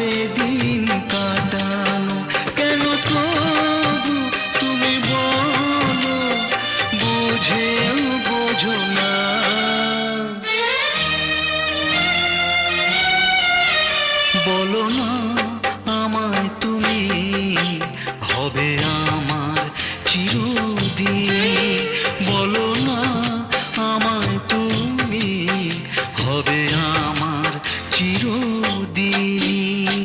ঘরে দিন কাটানো। কেন তবু তুমি বলো, বুঝেও বোঝো না। বলো না